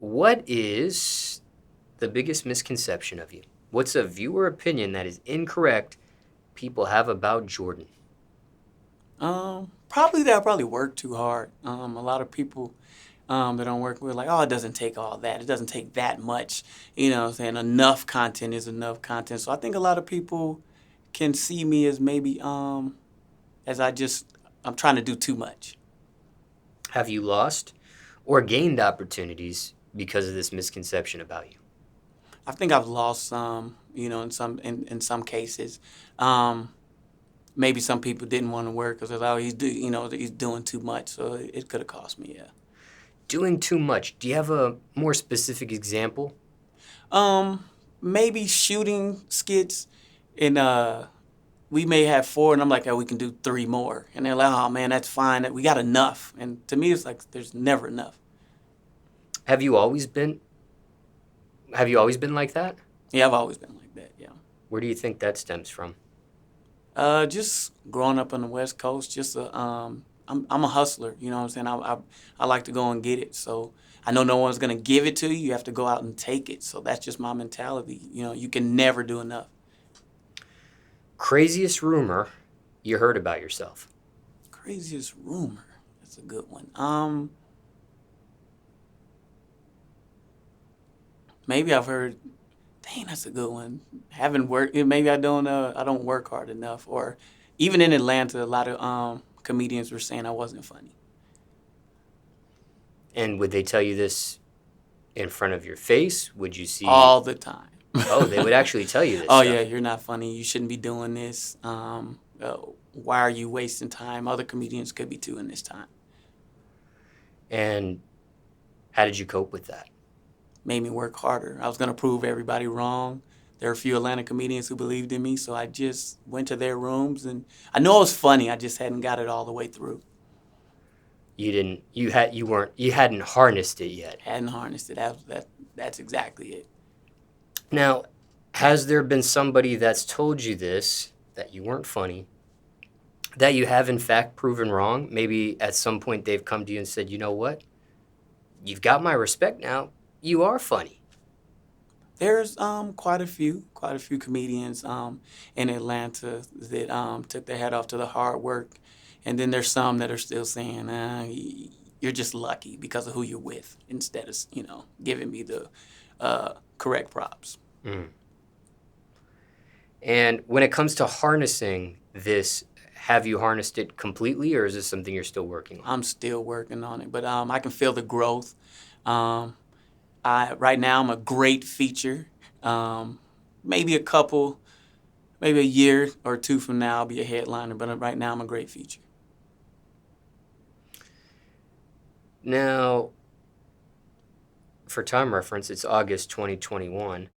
What is the biggest misconception of you? What's a viewer opinion that is incorrect people have about Jordan? Probably that I probably work too hard. A lot of people that I'm working with like, oh, it doesn't take all that. It doesn't take that much. You know what I'm saying? Enough content is enough content. So I think a lot of people can see me as maybe as I'm trying to do too much. Have you lost or gained opportunities because of this misconception about you? I think I've lost some, in some cases. Um, Maybe some people didn't want to work because oh, he's doing too much. So it could have cost me, yeah. Doing too much. Do you have a more specific example? Um, Maybe shooting skits, and we may have four, and I'm like, oh, we can do three more, and they're like, oh man, that's fine. We got enough, and to me, it's like there's never enough. Have you always been have you always been like that? Yeah, I've always been like that. Yeah. Where do you think that stems from? Just growing up on the West Coast, I'm a hustler. You know what I'm saying? I like to go and get it. So I know no one's gonna give it to you. You have to go out and take it. So that's just my mentality. You know, you can never do enough. Craziest rumor you heard about yourself? Craziest rumor. That's a good one. Maybe I've heard. Dang, that's a good one. Haven't worked. Maybe I don't work hard enough. Or even in Atlanta, a lot of comedians were saying I wasn't funny And would they tell you this in front of your face? Would you see all the time. Oh, they would actually tell you this Oh yeah, stuff. you're not funny. You shouldn't be doing this. Why are you wasting time? Other comedians could be doing this time. And how did you cope with that? Made me work harder. I was gonna prove everybody wrong. There were a few Atlanta comedians who believed in me, so I just went to their rooms and I know it was funny. I just hadn't got it all the way through. You hadn't harnessed it yet. Hadn't harnessed it. That's exactly it. Now, has there been somebody that's told you this, that you weren't funny, that you have in fact proven wrong? Maybe at some point they've come to you and said, you know what? You've got my respect now. You are funny. There's quite a few comedians in Atlanta that took their hat off to the hard work, and then there's some that are still saying, "You're just lucky because of who you're with," instead of giving me the correct props. Mm. And when it comes to harnessing this, have you harnessed it completely, or is this something you're still working on? I'm still working on it, but I can feel the growth. Um, I right now I'm a great feature. Um, maybe a couple, maybe a year or two from now I'll be a headliner, but right now I'm a great feature. Now, for time reference, it's August 2021.